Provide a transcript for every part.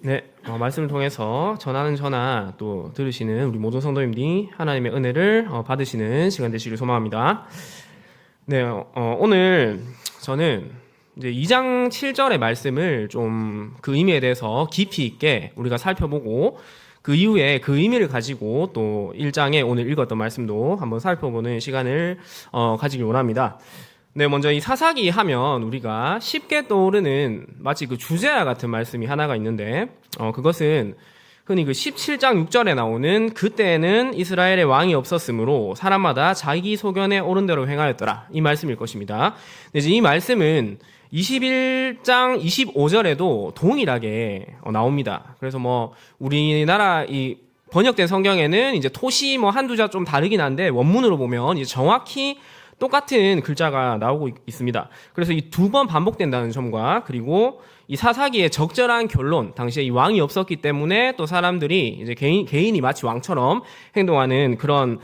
네, 말씀을 통해서 전하는 전하 또 들으시는 우리 모든 성도님들이 하나님의 은혜를 받으시는 시간 되시길 소망합니다. 네, 오늘 저는 이제 2장 7절의 말씀을 좀 그 의미에 대해서 깊이 있게 우리가 살펴보고 그 이후에 그 의미를 가지고 또 1장에 오늘 읽었던 말씀도 한번 살펴보는 시간을 가지길 원합니다. 네, 먼저 이 사사기 하면 우리가 쉽게 떠오르는 마치 그 주제와 같은 말씀이 하나가 있는데, 그것은 흔히 그 17장 6절에 나오는 그때에는 이스라엘의 왕이 없었으므로 사람마다 자기 소견에 옳은 대로 행하였더라. 이 말씀일 것입니다. 이제 이 말씀은 21장 25절에도 동일하게 나옵니다. 그래서 우리나라 이 번역된 성경에는 이제 토시 한두 자 좀 다르긴 한데 원문으로 보면 이제 정확히 똑같은 글자가 나오고 있습니다. 그래서 이 두 번 반복된다는 점과 그리고 이 사사기의 적절한 결론, 당시에 이 왕이 없었기 때문에 또 사람들이 이제 개인이 마치 왕처럼 행동하는 그런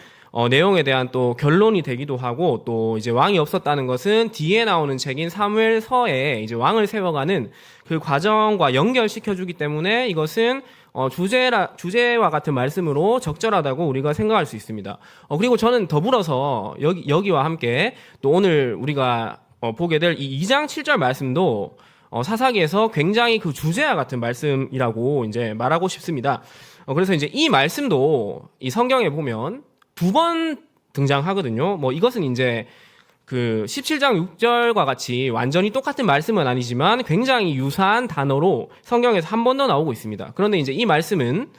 내용에 대한 또 결론이 되기도 하고, 또 이제 왕이 없었다는 것은 뒤에 나오는 책인 사무엘서에 이제 왕을 세워가는 그 과정과 연결시켜주기 때문에 이것은 주제와 같은 말씀으로 적절하다고 우리가 생각할 수 있습니다. 그리고 저는 더불어서 여기와 함께 또 오늘 우리가 보게 될 이 2장 7절 말씀도 사사기에서 굉장히 그 주제와 같은 말씀이라고 이제 말하고 싶습니다. 그래서 이제 이 말씀도 이 성경에 보면 두 번 등장하거든요. 이것은 이제 그 17장 6절과 같이 완전히 똑같은 말씀은 아니지만 굉장히 유사한 단어로 성경에서 한 번 더 나오고 있습니다. 그런데 이제 이 말씀은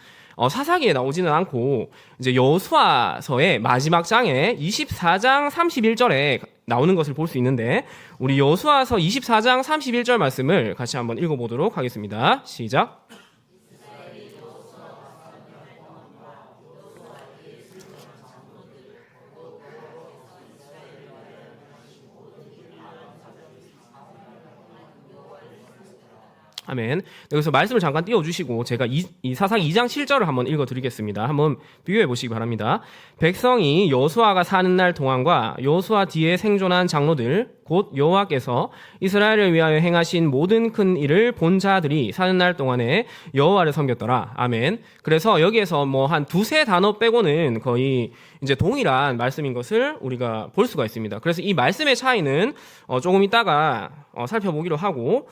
사사기에 나오지는 않고 이제 여호수아서의 마지막 장에 24장 31절에 나오는 것을 볼 수 있는데, 우리 여호수아서 24장 31절 말씀을 같이 한번 읽어보도록 하겠습니다. 시작. 아멘. 여기서 말씀을 잠깐 띄워주시고 제가 이 사사기 2장 7절을 한번 읽어드리겠습니다. 한번 비교해 보시기 바랍니다. 백성이 여호수아가 사는 날 동안과 여호수아 뒤에 생존한 장로들 곧 여호와께서 이스라엘을 위하여 행하신 모든 큰 일을 본 자들이 사는 날 동안에 여호와를 섬겼더라. 아멘. 그래서 여기에서 한 두세 단어 빼고는 거의 이제 동일한 말씀인 것을 우리가 볼 수가 있습니다. 그래서 이 말씀의 차이는 조금 이따가 살펴보기로 하고,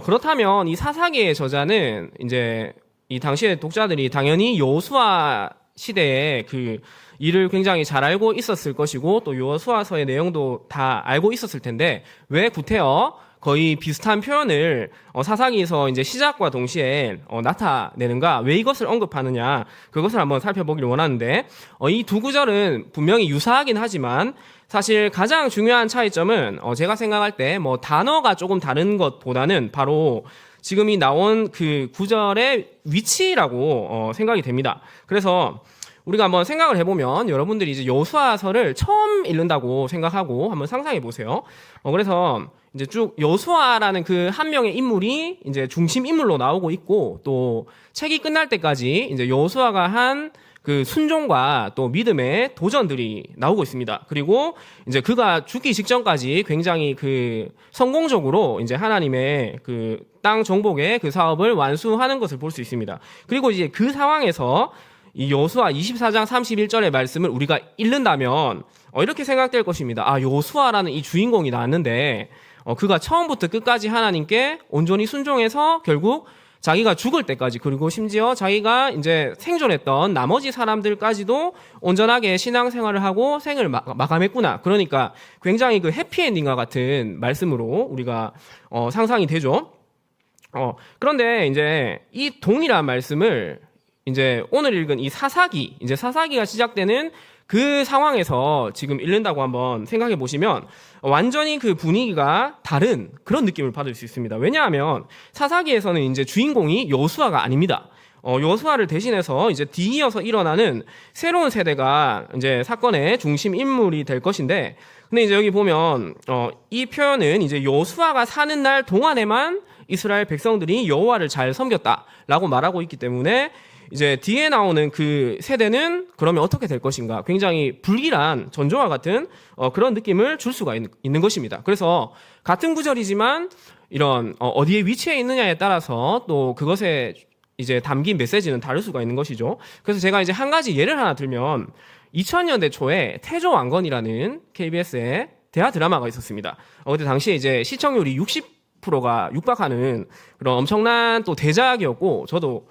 그렇다면 이 사사기의 저자는 이제 이 당시의 독자들이 당연히 여호수아 시대의 그 일을 굉장히 잘 알고 있었을 것이고, 또 여호수아서의 내용도 다 알고 있었을 텐데 왜 구태여 거의 비슷한 표현을 사사기에서 이제 시작과 동시에 나타내는가, 왜 이것을 언급하느냐, 그것을 한번 살펴보기를 원하는데, 이 두 구절은 분명히 유사하긴 하지만 사실 가장 중요한 차이점은 제가 생각할 때 단어가 조금 다른 것보다는 바로 지금 이 나온 그 구절의 위치라고 생각이 됩니다. 그래서 우리가 한번 생각을 해보면 여러분들이 이제 여호수아서를 처음 읽는다고 생각하고 한번 상상해 보세요. 그래서 이제 쭉 여호수아라는 그 한 명의 인물이 이제 중심 인물로 나오고 있고, 또 책이 끝날 때까지 이제 여호수아가 한 그 순종과 또 믿음의 도전들이 나오고 있습니다. 그리고 이제 그가 죽기 직전까지 굉장히 그 성공적으로 이제 하나님의 그 땅 정복의 그 사업을 완수하는 것을 볼 수 있습니다. 그리고 이제 그 상황에서 이 여호수아 24장 31절의 말씀을 우리가 읽는다면 이렇게 생각될 것입니다. 여호수아라는 이 주인공이 나왔는데 그가 처음부터 끝까지 하나님께 온전히 순종해서 결국 자기가 죽을 때까지, 그리고 심지어 자기가 이제 생존했던 나머지 사람들까지도 온전하게 신앙생활을 하고 생을 마감했구나. 그러니까 굉장히 그 해피엔딩과 같은 말씀으로 우리가 상상이 되죠. 그런데 이제 이 동일한 말씀을 이제 오늘 읽은 이 사사기, 이제 사사기가 시작되는 그 상황에서 지금 읽는다고 한번 생각해 보시면 완전히 그 분위기가 다른 그런 느낌을 받을 수 있습니다. 왜냐하면 사사기에서는 이제 주인공이 여호수아가 아닙니다. 여호수아를 대신해서 이제 뒤이어서 일어나는 새로운 세대가 이제 사건의 중심 인물이 될 것인데, 근데 이제 여기 보면 이 표현은 이제 여호수아가 사는 날 동안에만 이스라엘 백성들이 여호와를 잘 섬겼다라고 말하고 있기 때문에 이제 뒤에 나오는 그 세대는 그러면 어떻게 될 것인가, 굉장히 불길한 전조와 같은 그런 느낌을 줄 수가 있는 것입니다. 그래서 같은 구절이지만 이런 어디에 위치해 있느냐에 따라서 또 그것의 이제 담긴 메시지는 다를 수가 있는 것이죠. 그래서 제가 이제 한 가지 예를 하나 들면 2000년대 초에 태조 왕건이라는 KBS의 대하 드라마가 있었습니다. 그때 당시에 이제 시청률이 60%가 육박하는 그런 엄청난 또 대작이었고, 저도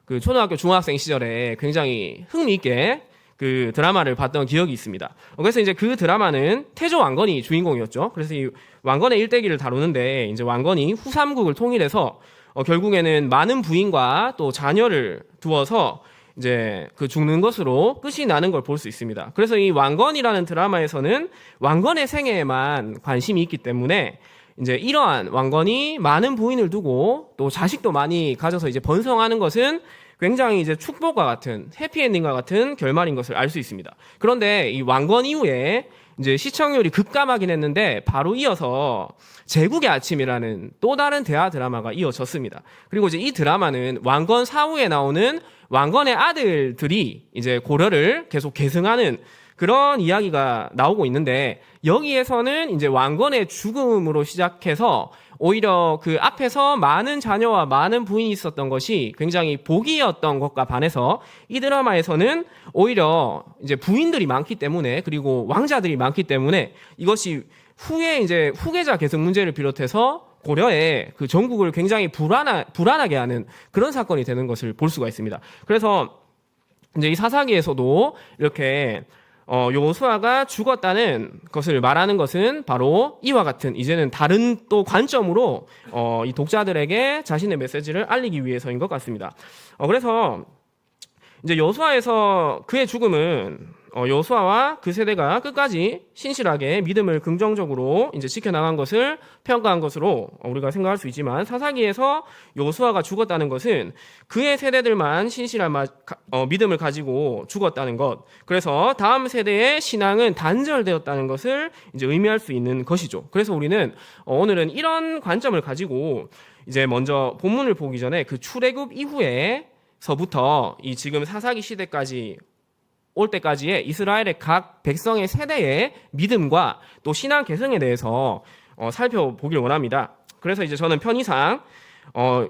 그 초등학교 중학생 시절에 굉장히 흥미있게 그 드라마를 봤던 기억이 있습니다. 그래서 이제 그 드라마는 태조 왕건이 주인공이었죠. 그래서 이 왕건의 일대기를 다루는데, 이제 왕건이 후삼국을 통일해서 결국에는 많은 부인과 또 자녀를 두어서 이제 그 죽는 것으로 끝이 나는 걸 볼 수 있습니다. 그래서 이 왕건이라는 드라마에서는 왕건의 생애에만 관심이 있기 때문에 이제 이러한 왕건이 많은 부인을 두고 또 자식도 많이 가져서 이제 번성하는 것은 굉장히 이제 축복과 같은 해피엔딩과 같은 결말인 것을 알 수 있습니다. 그런데 이 왕건 이후에 이제 시청률이 급감하긴 했는데 바로 이어서 제국의 아침이라는 또 다른 대하 드라마가 이어졌습니다. 그리고 이제 이 드라마는 왕건 사후에 나오는 왕건의 아들들이 이제 고려를 계속 계승하는 그런 이야기가 나오고 있는데, 여기에서는 이제 왕건의 죽음으로 시작해서 오히려 그 앞에서 많은 자녀와 많은 부인이 있었던 것이 굉장히 복이었던 것과 반해서 이 드라마에서는 오히려 이제 부인들이 많기 때문에, 그리고 왕자들이 많기 때문에 이것이 후에 이제 후계자 계승 문제를 비롯해서 고려의 그 전국을 굉장히 불안하게 하는 그런 사건이 되는 것을 볼 수가 있습니다. 그래서 이제 이 사사기에서도 이렇게 요수아가 죽었다는 것을 말하는 것은 바로 이와 같은, 이제는 다른 또 관점으로 이 독자들에게 자신의 메시지를 알리기 위해서인 것 같습니다. 그래서 이제 요수아에서 그의 죽음은 요수아와 그 세대가 끝까지 신실하게 믿음을 긍정적으로 이제 지켜나간 것을 평가한 것으로 우리가 생각할 수 있지만, 사사기에서 요수아가 죽었다는 것은 그의 세대들만 신실한 믿음을 가지고 죽었다는 것, 그래서 다음 세대의 신앙은 단절되었다는 것을 이제 의미할 수 있는 것이죠. 그래서 우리는 오늘은 이런 관점을 가지고 이제 먼저 본문을 보기 전에 그 출애굽 이후에서부터 이 지금 사사기 시대까지 올 때까지의 이스라엘의 각 백성의 세대의 믿음과 또 신앙 개성에 대해서 살펴보길 원합니다. 그래서 이제 저는 편의상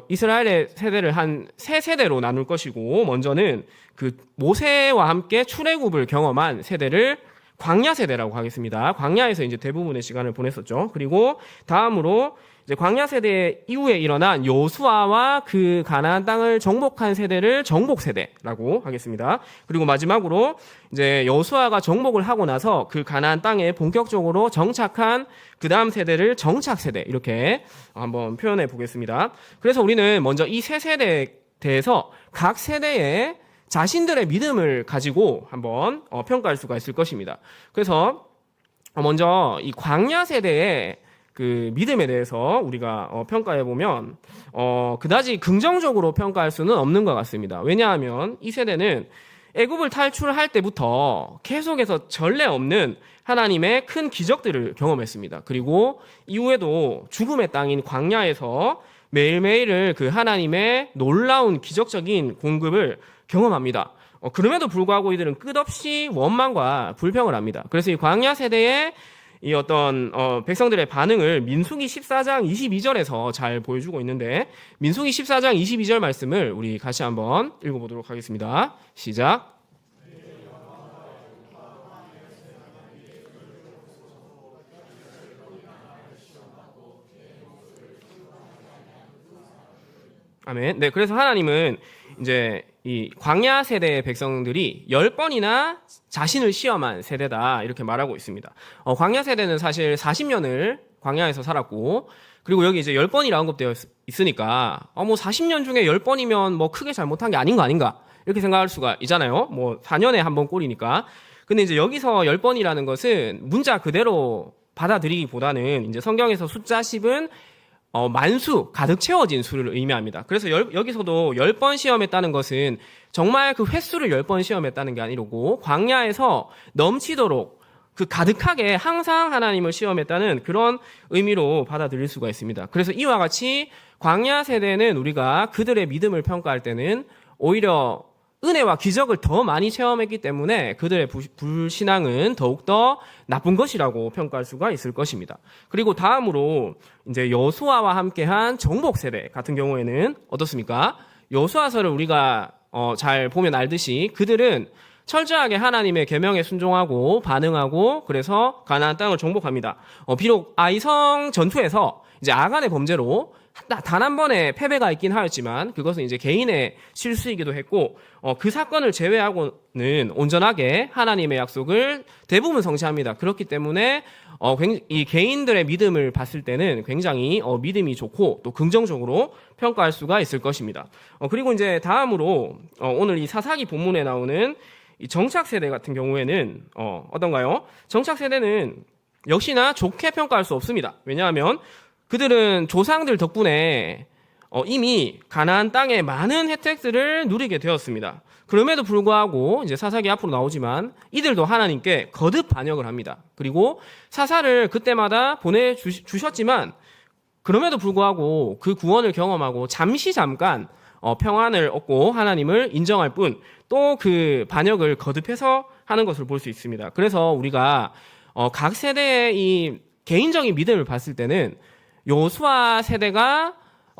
이스라엘의 세대를 한 세 세대로 나눌 것이고, 먼저는 그 모세와 함께 출애굽을 경험한 세대를 광야 세대라고 하겠습니다. 광야에서 이제 대부분의 시간을 보냈었죠. 그리고 다음으로 이제 광야 세대 이후에 일어난 요수아와 그 가나안 땅을 정복한 세대를 정복 세대라고 하겠습니다. 그리고 마지막으로 이제 요수아가 정복을 하고 나서 그 가나안 땅에 본격적으로 정착한 그 다음 세대를 정착 세대, 이렇게 한번 표현해 보겠습니다. 그래서 우리는 먼저 이 세 세대에 대해서 각 세대의 자신들의 믿음을 가지고 한번 평가할 수가 있을 것입니다. 그래서 먼저 이 광야 세대의 그 믿음에 대해서 우리가 평가해 보면 그다지 긍정적으로 평가할 수는 없는 것 같습니다. 왜냐하면 이 세대는 애굽을 탈출할 때부터 계속해서 전례 없는 하나님의 큰 기적들을 경험했습니다. 그리고 이후에도 죽음의 땅인 광야에서 매일매일을 그 하나님의 놀라운 기적적인 공급을 경험합니다. 그럼에도 불구하고 이들은 끝없이 원망과 불평을 합니다. 그래서 이 광야 세대의 이 어떤 백성들의 반응을 민수기 14장 22절에서 잘 보여주고 있는데, 민수기 14장 22절 말씀을 우리 같이 한번 읽어보도록 하겠습니다. 시작. 아멘. 네, 그래서 하나님은 이제 이 광야 세대의 백성들이 10번이나 자신을 시험한 세대다, 이렇게 말하고 있습니다. 광야 세대는 사실 40년을 광야에서 살았고, 그리고 여기 이제 10번이라 언급되어 있으니까 뭐 40년 중에 10번이면 뭐 크게 잘못한 게 아닌 거 아닌가, 이렇게 생각할 수가 있잖아요. 뭐 4년에 한 번 꼴이니까. 근데 이제 여기서 10번이라는 것은 문자 그대로 받아들이기보다는 이제 성경에서 숫자 10은 만수, 가득 채워진 수를 의미합니다. 그래서 여기서도 10번 시험했다는 것은 정말 그 횟수를 10번 시험했다는 게 아니고, 광야에서 넘치도록 그 가득하게 항상 하나님을 시험했다는 그런 의미로 받아들일 수가 있습니다. 그래서 이와 같이 광야 세대는 우리가 그들의 믿음을 평가할 때는 오히려 은혜와 기적을 더 많이 체험했기 때문에 그들의 불신앙은 더욱더 나쁜 것이라고 평가할 수가 있을 것입니다. 그리고 다음으로 이제 여수아와 함께한 정복 세대 같은 경우에는 어떻습니까? 여호수아서를 우리가 잘 보면 알듯이 그들은 철저하게 하나님의 계명에 순종하고 반응하고 그래서 가나안 땅을 정복합니다. 비록 아이성 전투에서 이제 아간의 범죄로 단 한 번의 패배가 있긴 하였지만 그것은 이제 개인의 실수이기도 했고 그 사건을 제외하고는 온전하게 하나님의 약속을 대부분 성취합니다. 그렇기 때문에 이 개인들의 믿음을 봤을 때는 굉장히 믿음이 좋고 또 긍정적으로 평가할 수가 있을 것입니다. 그리고 이제 다음으로 오늘 이 사사기 본문에 나오는 이 정착 세대 같은 경우에는 어떤가요? 정착 세대는 역시나 좋게 평가할 수 없습니다. 왜냐하면 그들은 조상들 덕분에 이미 가나안 땅의 많은 혜택들을 누리게 되었습니다. 그럼에도 불구하고 이제 사사기 앞으로 나오지만 이들도 하나님께 거듭 반역을 합니다. 그리고 사사를 그때마다 보내주셨지만 그럼에도 불구하고 그 구원을 경험하고 잠깐 평안을 얻고 하나님을 인정할 뿐 또 그 반역을 거듭해서 하는 것을 볼 수 있습니다. 그래서 우리가 각 세대의 이 개인적인 믿음을 봤을 때는 여호수아 세대가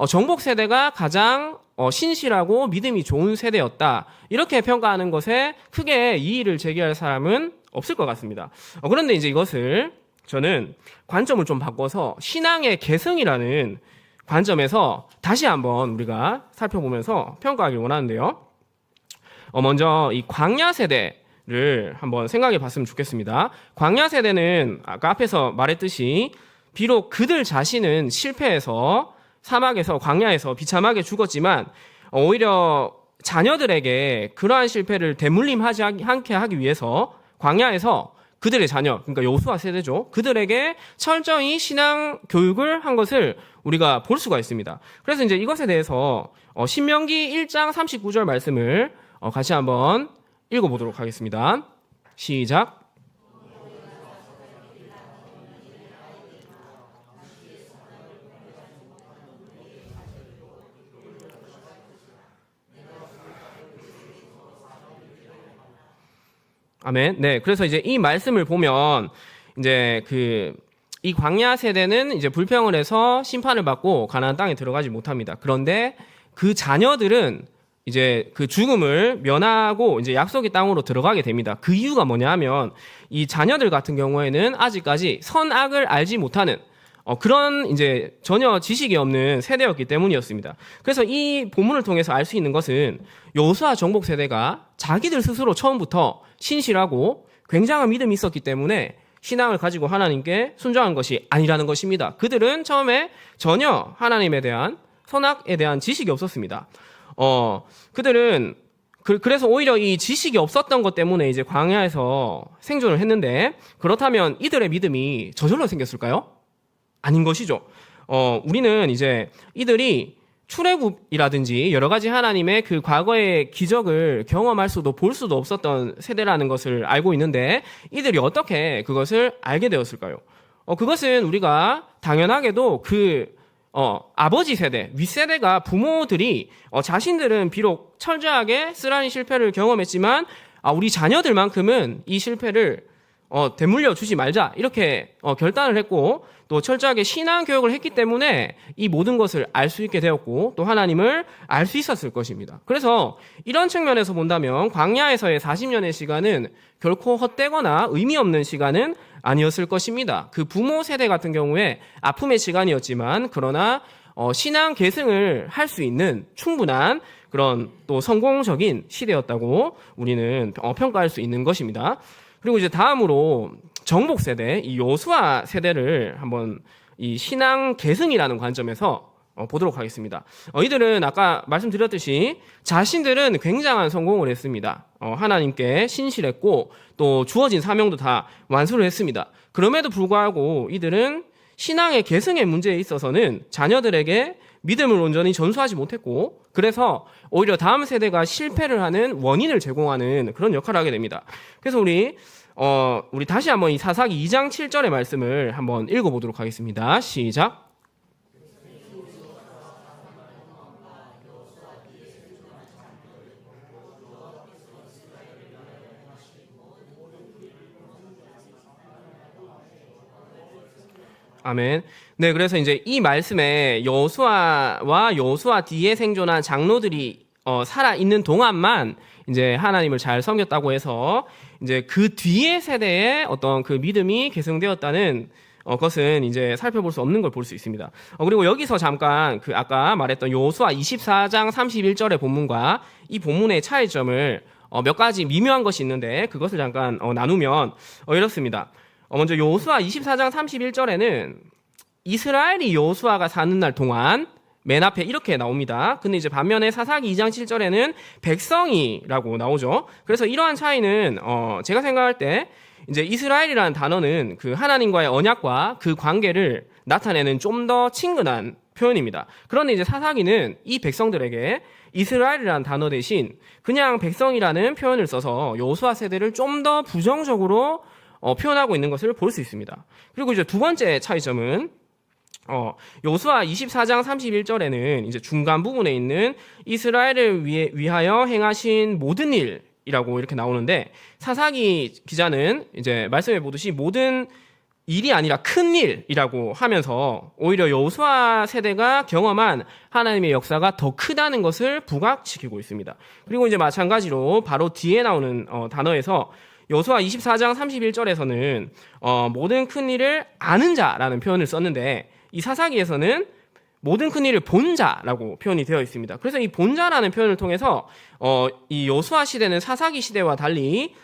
정복 세대가 가장 신실하고 믿음이 좋은 세대였다. 이렇게 평가하는 것에 크게 이의를 제기할 사람은 없을 것 같습니다. 그런데 이제 이것을 저는 관점을 좀 바꿔서 신앙의 계승이라는 관점에서 다시 한번 우리가 살펴보면서 평가하길 원하는데요. 먼저 이 광야 세대를 한번 생각해 봤으면 좋겠습니다. 광야 세대는 아까 앞에서 말했듯이 비록 그들 자신은 실패해서 사막에서 광야에서 비참하게 죽었지만 오히려 자녀들에게 그러한 실패를 대물림하지 않게 하기 위해서 광야에서 그들의 자녀, 그러니까 여호수아 세대죠. 그들에게 철저히 신앙 교육을 한 것을 우리가 볼 수가 있습니다. 그래서 이제 이것에 대해서 신명기 1장 39절 말씀을 같이 한번 읽어보도록 하겠습니다. 시작. 아멘. 네. 그래서 이제 이 말씀을 보면 이제 이 광야 세대는 이제 불평을 해서 심판을 받고 가나안 땅에 들어가지 못합니다. 그런데 그 자녀들은 이제 그 죽음을 면하고 이제 약속의 땅으로 들어가게 됩니다. 그 이유가 뭐냐 하면 이 자녀들 같은 경우에는 아직까지 선악을 알지 못하는 그런 이제 전혀 지식이 없는 세대였기 때문이었습니다. 그래서 이 본문을 통해서 알 수 있는 것은 여호수아 정복 세대가 자기들 스스로 처음부터 신실하고 굉장한 믿음이 있었기 때문에 신앙을 가지고 하나님께 순종한 것이 아니라는 것입니다. 그들은 처음에 전혀 하나님에 대한 선악에 대한 지식이 없었습니다. 그들은 그래서 오히려 이 지식이 없었던 것 때문에 이제 광야에서 생존을 했는데 그렇다면 이들의 믿음이 저절로 생겼을까요? 아닌 것이죠. 우리는 이제 이들이 출애굽이라든지 여러 가지 하나님의 그 과거의 기적을 경험할 수도 볼 수도 없었던 세대라는 것을 알고 있는데 이들이 어떻게 그것을 알게 되었을까요? 그것은 우리가 당연하게도 아버지 세대, 윗세대가 부모들이 자신들은 비록 철저하게 쓰라린 실패를 경험했지만 우리 자녀들만큼은 이 실패를 되물려 주지 말자 이렇게 결단을 했고 또 철저하게 신앙 교육을 했기 때문에 이 모든 것을 알 수 있게 되었고 또 하나님을 알 수 있었을 것입니다. 그래서 이런 측면에서 본다면 광야에서의 40년의 시간은 결코 헛되거나 의미 없는 시간은 아니었을 것입니다. 그 부모 세대 같은 경우에 아픔의 시간이었지만 그러나 신앙 계승을 할 수 있는 충분한 그런 또 성공적인 시대였다고 우리는 평가할 수 있는 것입니다. 그리고 이제 다음으로 정복 세대, 이 여호수아 세대를 한번 이 신앙 계승이라는 관점에서 보도록 하겠습니다. 이들은 아까 말씀드렸듯이 자신들은 굉장한 성공을 했습니다. 하나님께 신실했고 또 주어진 사명도 다 완수를 했습니다. 그럼에도 불구하고 이들은 신앙의 계승의 문제에 있어서는 자녀들에게 믿음을 온전히 전수하지 못했고 그래서 오히려 다음 세대가 실패를 하는 원인을 제공하는 그런 역할을 하게 됩니다. 그래서 우리 다시 한번 이 사사기 2장 7절의 말씀을 한번 읽어보도록 하겠습니다. 시작. 아멘. 네, 그래서 이제 이 말씀에 여호수아와 여호수아 뒤에 생존한 장로들이 살아 있는 동안만 이제 하나님을 잘 섬겼다고 해서 이제 그 뒤에 세대에 어떤 그 믿음이 계승되었다는 것은 이제 살펴볼 수 없는 걸 볼 수 있습니다. 그리고 여기서 잠깐 그 아까 말했던 요수아 24장 31절의 본문과 이 본문의 차이점을 몇 가지 미묘한 것이 있는데 그것을 잠깐 나누면 이렇습니다. 먼저 요수아 24장 31절에는 이스라엘이 요수아가 사는 날 동안 맨 앞에 이렇게 나옵니다. 근데 이제 반면에 사사기 2장 7절에는 백성이라고 나오죠. 그래서 이러한 차이는 제가 생각할 때 이제 이스라엘이라는 단어는 그 하나님과의 언약과 그 관계를 나타내는 좀 더 친근한 표현입니다. 그런데 이제 사사기는 이 백성들에게 이스라엘이라는 단어 대신 그냥 백성이라는 표현을 써서 여호수아 세대를 좀 더 부정적으로 표현하고 있는 것을 볼 수 있습니다. 그리고 이제 두 번째 차이점은 여호수아 24장 31절에는 이제 중간 부분에 있는 이스라엘을 위하여 행하신 모든 일이라고 이렇게 나오는데 사사기 기자는 이제 말씀해 보듯이 모든 일이 아니라 큰 일이라고 하면서 오히려 여호수아 세대가 경험한 하나님의 역사가 더 크다는 것을 부각시키고 있습니다. 그리고 이제 마찬가지로 바로 뒤에 나오는 단어에서 여호수아 24장 31절에서는 모든 큰 일을 아는 자라는 표현을 썼는데 이 사사기에서는 모든 큰 일을 본 자라고 표현이 되어 있습니다. 그래서 이 본 자라는 표현을 통해서 이 여호수아 시대는 사사기 시대와 달리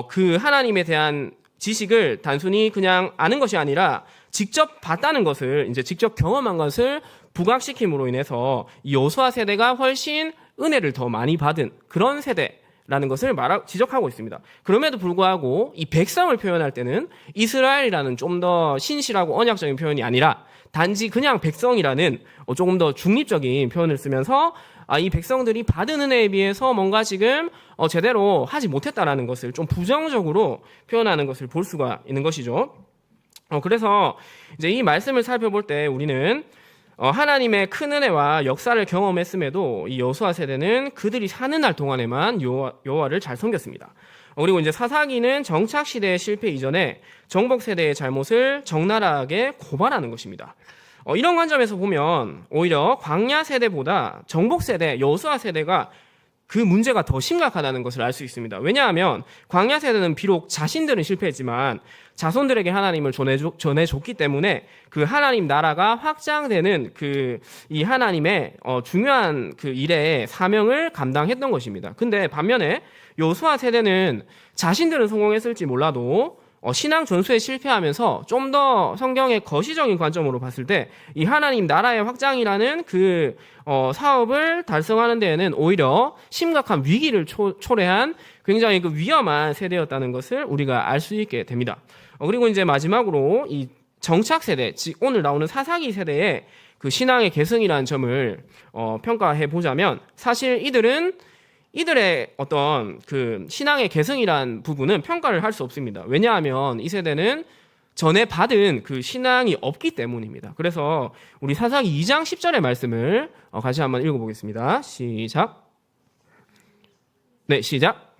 그 하나님에 대한 지식을 단순히 그냥 아는 것이 아니라 직접 봤다는 것을 이제 직접 경험한 것을 부각시킴으로 인해서 이 여호수아 세대가 훨씬 은혜를 더 많이 받은 그런 세대라는 것을 지적하고 있습니다. 그럼에도 불구하고 이 백성을 표현할 때는 이스라엘이라는 좀 더 신실하고 언약적인 표현이 아니라 단지 그냥 백성이라는 조금 더 중립적인 표현을 쓰면서 이 백성들이 받은 은혜에 비해서 뭔가 지금 제대로 하지 못했다라는 것을 좀 부정적으로 표현하는 것을 볼 수가 있는 것이죠. 그래서 이제 이 말씀을 살펴볼 때 우리는 하나님의 큰 은혜와 역사를 경험했음에도 이 여호수아 세대는 그들이 사는 날 동안에만 여호와를 잘 섬겼습니다. 그리고 이제 사사기는 정착 시대의 실패 이전에 정복 세대의 잘못을 적나라하게 고발하는 것입니다. 이런 관점에서 보면 오히려 광야 세대보다 정복 세대, 여호수아 세대가 그 문제가 더 심각하다는 것을 알 수 있습니다. 왜냐하면 광야 세대는 비록 자신들은 실패했지만 자손들에게 하나님을 전해줬기 때문에 그 하나님 나라가 확장되는 이 하나님의 중요한 그 일의 사명을 감당했던 것입니다. 근데 반면에 여호수아 세대는 자신들은 성공했을지 몰라도 신앙 전수에 실패하면서 좀 더 성경의 거시적인 관점으로 봤을 때 이 하나님 나라의 확장이라는 그 사업을 달성하는 데에는 오히려 심각한 위기를 초래한 굉장히 그 위험한 세대였다는 것을 우리가 알 수 있게 됩니다. 그리고 이제 마지막으로 이 정착 세대, 즉 오늘 나오는 사사기 세대의 그 신앙의 계승이라는 점을 평가해 보자면 사실 이들의 어떤 그 신앙의 계승이란 부분은 평가를 할 수 없습니다. 왜냐하면 이 세대는 전에 받은 그 신앙이 없기 때문입니다. 그래서 우리 사사기 2장 10절의 말씀을 같이 한번 읽어보겠습니다. 시작. 네, 시작.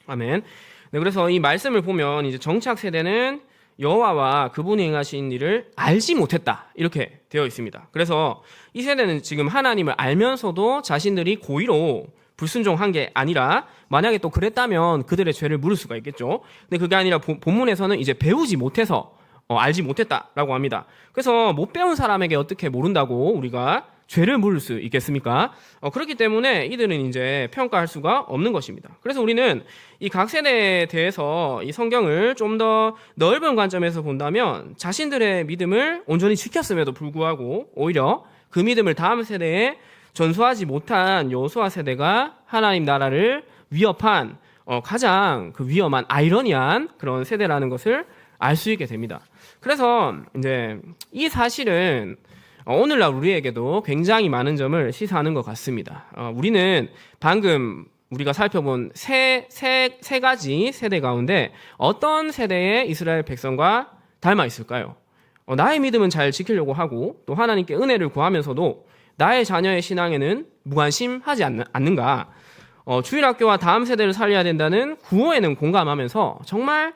아멘. 네, 그래서 이 말씀을 보면 이제 정착 세대는 여호와와 그분이 행하신 일을 알지 못했다 이렇게 되어 있습니다. 그래서 이 세대는 지금 하나님을 알면서도 자신들이 고의로 불순종한 게 아니라 만약에 또 그랬다면 그들의 죄를 물을 수가 있겠죠. 근데 그게 아니라 본문에서는 이제 배우지 못해서 알지 못했다라고 합니다. 그래서 못 배운 사람에게 어떻게 모른다고 우리가 죄를 물을 수 있겠습니까? 그렇기 때문에 이들은 이제 평가할 수가 없는 것입니다. 그래서 우리는 이 각 세대에 대해서 이 성경을 좀 더 넓은 관점에서 본다면 자신들의 믿음을 온전히 지켰음에도 불구하고 오히려 그 믿음을 다음 세대에 전수하지 못한 여호수아 세대가 하나님 나라를 위협한 가장 그 위험한 아이러니한 그런 세대라는 것을 알 수 있게 됩니다. 그래서 이제 이 사실은 오늘날 우리에게도 굉장히 많은 점을 시사하는 것 같습니다. 우리는 방금 우리가 살펴본 세 가지 세대 가운데 어떤 세대의 이스라엘 백성과 닮아 있을까요? 나의 믿음은 잘 지키려고 하고 또 하나님께 은혜를 구하면서도 나의 자녀의 신앙에는 무관심하지 않는가? 주일학교와 다음 세대를 살려야 된다는 구호에는 공감하면서 정말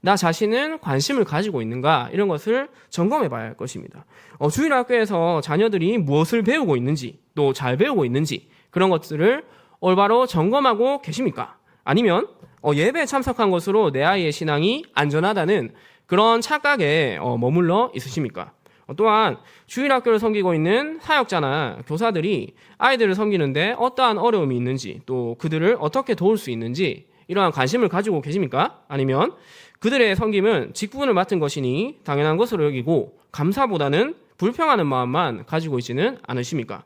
나 자신은 관심을 가지고 있는가 이런 것을 점검해 봐야 할 것입니다. 주일학교에서 자녀들이 무엇을 배우고 있는지 또 잘 배우고 있는지 그런 것들을 올바로 점검하고 계십니까? 아니면 예배에 참석한 것으로 내 아이의 신앙이 안전하다는 그런 착각에 머물러 있으십니까? 또한 주일학교를 섬기고 있는 사역자나 교사들이 아이들을 섬기는데 어떠한 어려움이 있는지 또 그들을 어떻게 도울 수 있는지 이러한 관심을 가지고 계십니까? 아니면 그들의 섬김은 직분을 맡은 것이니 당연한 것으로 여기고 감사보다는 불평하는 마음만 가지고 있지는 않으십니까?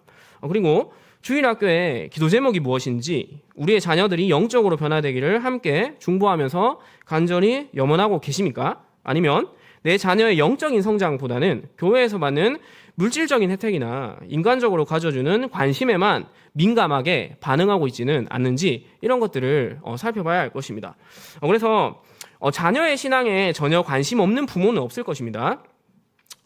그리고 주일학교의 기도 제목이 무엇인지 우리의 자녀들이 영적으로 변화되기를 함께 중보하면서 간절히 염원하고 계십니까? 아니면 내 자녀의 영적인 성장보다는 교회에서 받는 물질적인 혜택이나 인간적으로 가져주는 관심에만 민감하게 반응하고 있지는 않는지 이런 것들을 살펴봐야 할 것입니다. 그래서 자녀의 신앙에 전혀 관심 없는 부모는 없을 것입니다.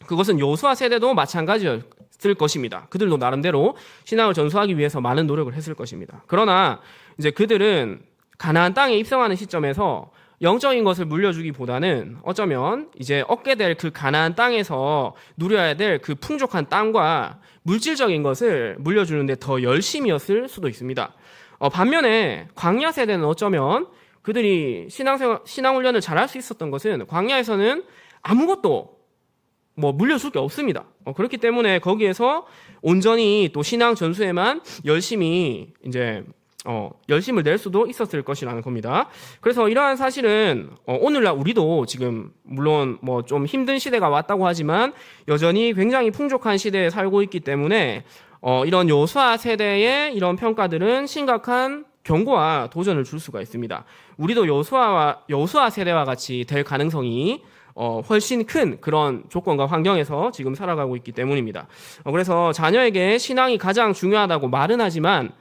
그것은 여호수아 세대도 마찬가지였을 것입니다. 그들도 나름대로 신앙을 전수하기 위해서 많은 노력을 했을 것입니다. 그러나 이제 그들은 가나안 땅에 입성하는 시점에서 영적인 것을 물려주기보다는 어쩌면 이제 얻게 될 그 가나안 땅에서 누려야 될 그 풍족한 땅과 물질적인 것을 물려주는데 더 열심이었을 수도 있습니다. 반면에 광야 세대는 어쩌면 그들이 신앙훈련을 잘할 수 있었던 것은 광야에서는 아무것도 물려줄 게 없습니다. 그렇기 때문에 거기에서 온전히 또 신앙 전수에만 열심히 이제 열심을 낼 수도 있었을 것이라는 겁니다. 그래서 이러한 사실은 오늘날 우리도 지금 물론 좀 힘든 시대가 왔다고 하지만 여전히 굉장히 풍족한 시대에 살고 있기 때문에 이런 여호수아 세대의 이런 평가들은 심각한 경고와 도전을 줄 수가 있습니다. 우리도 여호수아 세대와 같이 될 가능성이 훨씬 큰 그런 조건과 환경에서 지금 살아가고 있기 때문입니다. 그래서 자녀에게 신앙이 가장 중요하다고 말은 하지만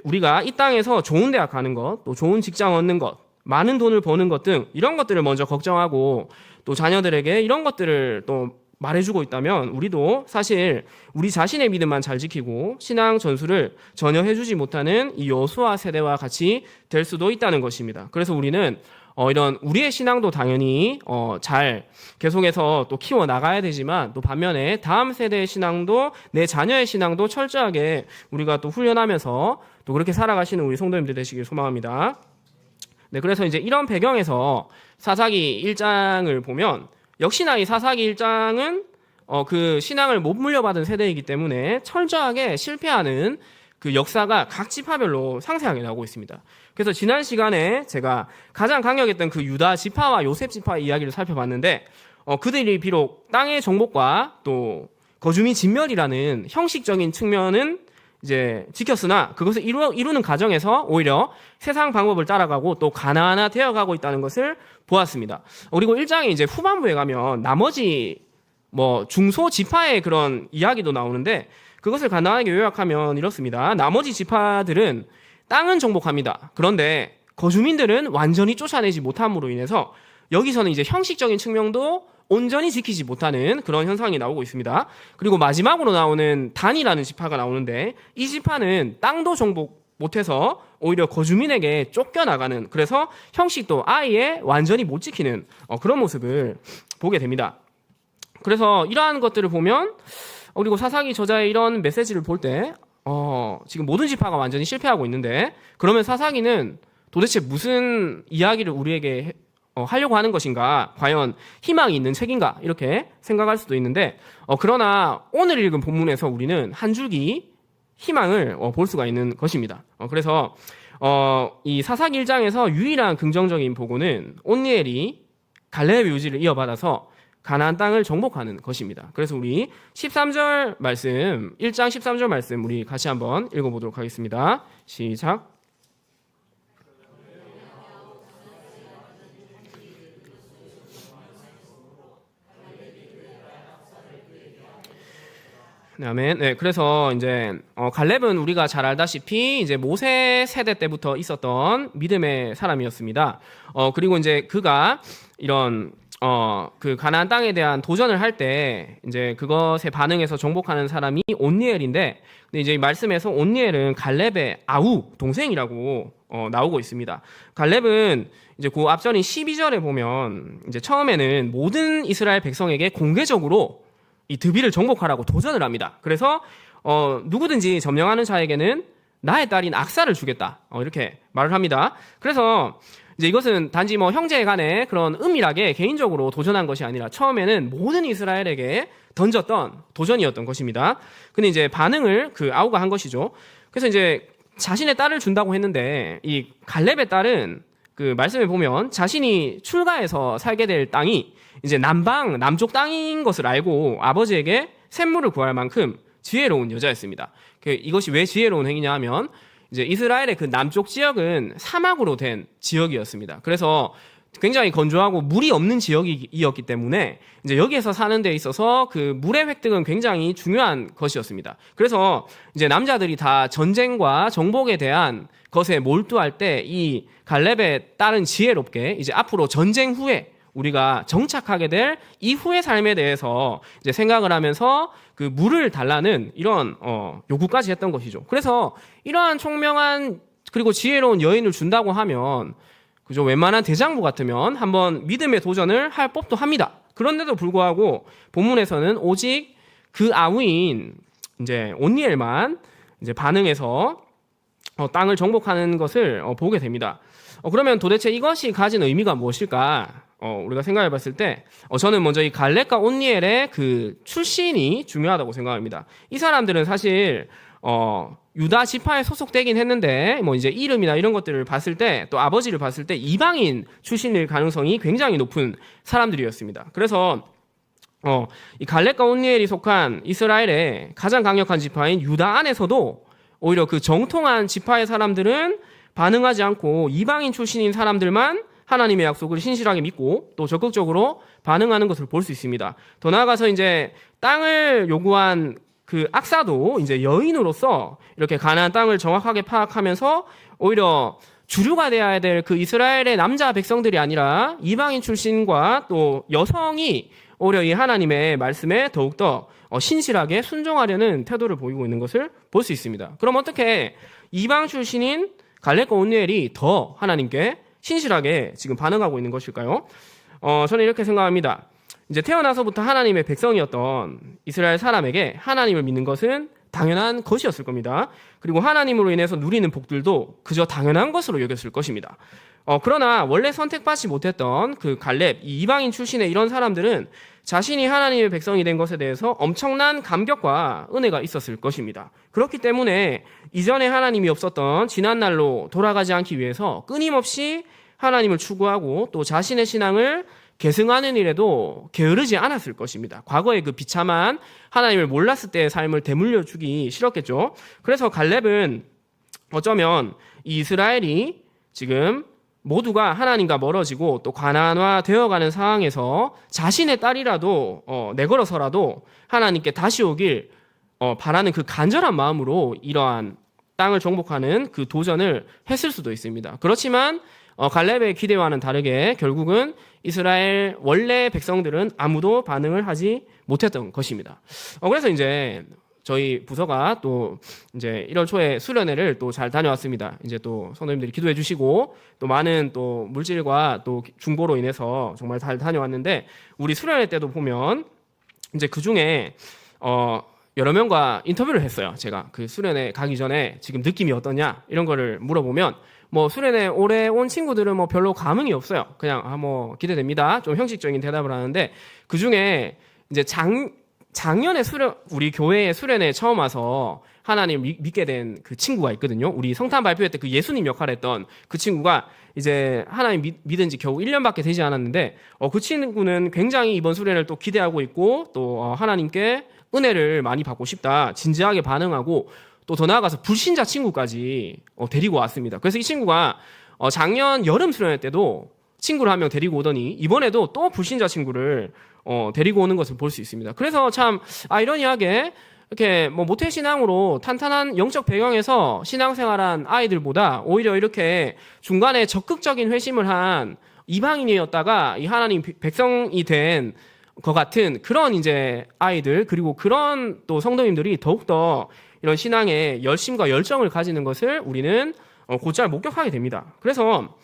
우리가 이 땅에서 좋은 대학 가는 것, 또 좋은 직장 얻는 것, 많은 돈을 버는 것 등 이런 것들을 먼저 걱정하고 또 자녀들에게 이런 것들을 또 말해주고 있다면 우리도 사실 우리 자신의 믿음만 잘 지키고 신앙 전수를 전혀 해주지 못하는 이 여호수아 세대와 같이 될 수도 있다는 것입니다. 그래서 우리는 이런 우리의 신앙도 당연히 잘 계속해서 또 키워 나가야 되지만 또 반면에 다음 세대의 신앙도 내 자녀의 신앙도 철저하게 우리가 또 훈련하면서 또 그렇게 살아가시는 우리 성도님들 되시길 소망합니다. 네, 그래서 이제 이런 배경에서 사사기 1장을 보면 역시나 이 사사기 1장은 그 신앙을 못 물려받은 세대이기 때문에 철저하게 실패하는 그 역사가 각 지파별로 상세하게 나오고 있습니다. 그래서 지난 시간에 제가 가장 강력했던 그 유다 지파와 요셉 지파의 이야기를 살펴봤는데 그들이 비록 땅의 정복과 또 거주민 진멸이라는 형식적인 측면은 이제 지켰으나 그것을 이루는 과정에서 오히려 세상 방법을 따라가고 또 가나안화 되어가고 있다는 것을 보았습니다. 그리고 1장의 이제 후반부에 가면 나머지 중소 지파의 그런 이야기도 나오는데 그것을 간단하게 요약하면 이렇습니다. 나머지 지파들은 땅은 정복합니다. 그런데 거주민들은 완전히 쫓아내지 못함으로 인해서 여기서는 이제 형식적인 측면도 온전히 지키지 못하는 그런 현상이 나오고 있습니다. 그리고 마지막으로 나오는 단이라는 지파가 나오는데 이 지파는 땅도 정복 못해서 오히려 거주민에게 쫓겨나가는 그래서 형식도 아예 완전히 못 지키는 그런 모습을 보게 됩니다. 그래서 이러한 것들을 보면 그리고 사사기 저자의 이런 메시지를 볼 때 지금 모든 지파가 완전히 실패하고 있는데 그러면 사사기는 도대체 무슨 이야기를 우리에게 하려고 하는 것인가? 과연 희망이 있는 책인가? 이렇게 생각할 수도 있는데 그러나 오늘 읽은 본문에서 우리는 한 줄기 희망을 볼 수가 있는 것입니다. 그래서 이 사사기 1장에서 유일한 긍정적인 보고는 온니엘이 갈렙의 유지를 이어받아서 가나안 땅을 정복하는 것입니다. 그래서 우리 13절 말씀, 1장 13절 말씀 우리 같이 한번 읽어보도록 하겠습니다. 시작. 네, 아멘. 네, 그래서 이제 갈렙은 우리가 잘 알다시피 이제 모세 세대 때부터 있었던 믿음의 사람이었습니다. 그리고 이제 그가 이런 그 가나안 땅에 대한 도전을 할 때 이제 그것에 반응해서 정복하는 사람이 온니엘인데, 근데 이제 이 말씀에서 온니엘은 갈렙의 아우 동생이라고 나오고 있습니다. 갈렙은 이제 그 앞전인 12절에 보면 이제 처음에는 모든 이스라엘 백성에게 공개적으로 이 드비를 정복하라고 도전을 합니다. 그래서 누구든지 점령하는 자에게는 나의 딸인 악사를 주겠다, 이렇게 말을 합니다. 그래서 이제 이것은 단지 뭐 형제 간에 그런 은밀하게 개인적으로 도전한 것이 아니라 처음에는 모든 이스라엘에게 던졌던 도전이었던 것입니다. 근데 이제 반응을 그 아우가 한 것이죠. 그래서 이제 자신의 딸을 준다고 했는데, 이 갈렙의 딸은 그 말씀에 보면 자신이 출가해서 살게 될 땅이 이제 남쪽 땅인 것을 알고 아버지에게 샘물을 구할 만큼 지혜로운 여자였습니다. 이것이 왜 지혜로운 행위냐 하면, 이제 이스라엘의 그 남쪽 지역은 사막으로 된 지역이었습니다. 그래서 굉장히 건조하고 물이 없는 지역이었기 때문에 이제 여기에서 사는 데 있어서 그 물의 획득은 굉장히 중요한 것이었습니다. 그래서 이제 남자들이 다 전쟁과 정복에 대한 것에 몰두할 때 이 갈렙에 따른 지혜롭게 이제 앞으로 전쟁 후에 우리가 정착하게 될 이후의 삶에 대해서 이제 생각을 하면서 그 물을 달라는 이런 요구까지 했던 것이죠. 그래서 이러한 총명한 그리고 지혜로운 여인을 준다고 하면, 그죠, 웬만한 대장부 같으면 한번 믿음의 도전을 할 법도 합니다. 그런데도 불구하고 본문에서는 오직 그 아우인 이제 온니엘만 이제 반응해서 땅을 정복하는 것을 보게 됩니다. 그러면 도대체 이것이 가진 의미가 무엇일까? 우리가 생각해 봤을 때, 저는 먼저 이 갈렙과 온니엘의 그 출신이 중요하다고 생각합니다. 이 사람들은 사실, 유다 지파에 소속되긴 했는데, 뭐 이제 이름이나 이런 것들을 봤을 때, 또 아버지를 봤을 때 이방인 출신일 가능성이 굉장히 높은 사람들이었습니다. 그래서, 이 갈렙과 온니엘이 속한 이스라엘의 가장 강력한 지파인 유다 안에서도 오히려 그 정통한 지파의 사람들은 반응하지 않고 이방인 출신인 사람들만 하나님의 약속을 신실하게 믿고 또 적극적으로 반응하는 것을 볼 수 있습니다. 더 나아가서 이제 땅을 요구한 그 악사도 이제 여인으로서 이렇게 가나안 땅을 정확하게 파악하면서 오히려 주류가 되어야 될 그 이스라엘의 남자 백성들이 아니라 이방인 출신과 또 여성이 오히려 이 하나님의 말씀에 더욱더 신실하게 순종하려는 태도를 보이고 있는 것을 볼 수 있습니다. 그럼 어떻게 이방 출신인 갈렙과 온니엘이 더 하나님께 신실하게 지금 반응하고 있는 것일까요? 저는 이렇게 생각합니다. 이제 태어나서부터 하나님의 백성이었던 이스라엘 사람에게 하나님을 믿는 것은 당연한 것이었을 겁니다. 그리고 하나님으로 인해서 누리는 복들도 그저 당연한 것으로 여겼을 것입니다. 그러나 원래 선택받지 못했던 그 갈렙, 이 이방인 출신의 이런 사람들은 자신이 하나님의 백성이 된 것에 대해서 엄청난 감격과 은혜가 있었을 것입니다. 그렇기 때문에 이전에 하나님이 없었던 지난날로 돌아가지 않기 위해서 끊임없이 하나님을 추구하고 또 자신의 신앙을 계승하는 일에도 게으르지 않았을 것입니다. 과거의 그 비참한 하나님을 몰랐을 때의 삶을 되물려 주기 싫었겠죠. 그래서 갈렙은 어쩌면 이 이스라엘이 지금 모두가 하나님과 멀어지고 또 가난화 되어가는 상황에서 자신의 딸이라도 내걸어서라도 하나님께 다시 오길 바라는 그 간절한 마음으로 이러한 땅을 정복하는 그 도전을 했을 수도 있습니다. 그렇지만 갈렙의 기대와는 다르게 결국은 이스라엘 원래 백성들은 아무도 반응을 하지 못했던 것입니다. 그래서 이제 저희 부서가 또 이제 1월 초에 수련회를 또 잘 다녀왔습니다. 이제 또 성도님들이 기도해 주시고 또 많은 또 물질과 또 중보로 인해서 정말 잘 다녀왔는데, 우리 수련회 때도 보면 이제 그 중에 여러 명과 인터뷰를 했어요. 제가 그 수련회 가기 전에 지금 느낌이 어떠냐 이런 거를 물어보면, 뭐 수련회 오래 온 친구들은 뭐 별로 감흥이 없어요. 그냥 뭐 기대됩니다. 좀 형식적인 대답을 하는데, 그 중에 이제 작년에 우리 교회에 수련회 처음 와서 하나님 믿게 된 그 친구가 있거든요. 우리 성탄 발표회 때 그 예수님 역할을 했던 그 친구가 이제 하나님 믿은 지 겨우 1년밖에 되지 않았는데, 그 친구는 굉장히 이번 수련회를 또 기대하고 있고 또 하나님께 은혜를 많이 받고 싶다 진지하게 반응하고, 또 더 나아가서 불신자 친구까지 데리고 왔습니다. 그래서 이 친구가 작년 여름 수련회 때도 친구를 한 명 데리고 오더니 이번에도 또 불신자 친구를 데리고 오는 것을 볼 수 있습니다. 그래서 참 아이러니하게 이렇게 뭐 모태신앙으로 탄탄한 영적 배경에서 신앙생활한 아이들보다 오히려 이렇게 중간에 적극적인 회심을 한 이방인이었다가 이 하나님 백성이 된 것 같은 그런 이제 아이들, 그리고 그런 또 성도님들이 더욱더 이런 신앙에 열심과 열정을 가지는 것을 우리는 곧잘 목격하게 됩니다. 그래서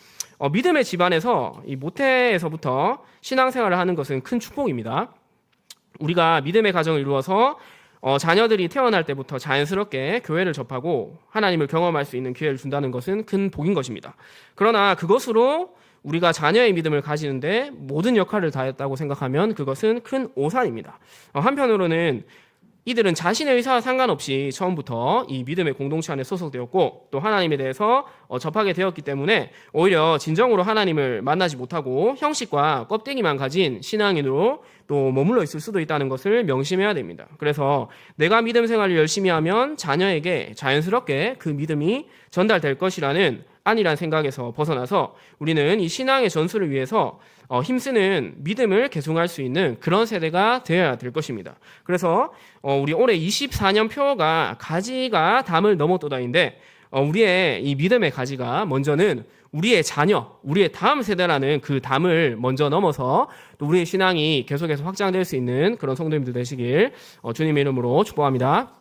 믿음의 집안에서 이 모태에서부터 신앙생활을 하는 것은 큰 축복입니다. 우리가 믿음의 가정을 이루어서 자녀들이 태어날 때부터 자연스럽게 교회를 접하고 하나님을 경험할 수 있는 기회를 준다는 것은 큰 복인 것입니다. 그러나 그것으로 우리가 자녀의 믿음을 가지는데 모든 역할을 다했다고 생각하면 그것은 큰 오산입니다. 한편으로는 이들은 자신의 의사와 상관없이 처음부터 이 믿음의 공동체 안에 소속되었고 또 하나님에 대해서 접하게 되었기 때문에 오히려 진정으로 하나님을 만나지 못하고 형식과 껍데기만 가진 신앙인으로 또 머물러 있을 수도 있다는 것을 명심해야 됩니다. 그래서 내가 믿음 생활을 열심히 하면 자녀에게 자연스럽게 그 믿음이 전달될 것이라는 아니란 생각에서 벗어나서 우리는 이 신앙의 전수를 위해서 힘쓰는 믿음을 계승할 수 있는 그런 세대가 되어야 될 것입니다. 그래서 우리 올해 24년 표가 가지가 담을 넘어도다인데 우리의 이 믿음의 가지가 먼저는 우리의 자녀, 우리의 다음 세대라는 그 담을 먼저 넘어서 또 우리의 신앙이 계속해서 확장될 수 있는 그런 성도님들 되시길 주님의 이름으로 축복합니다.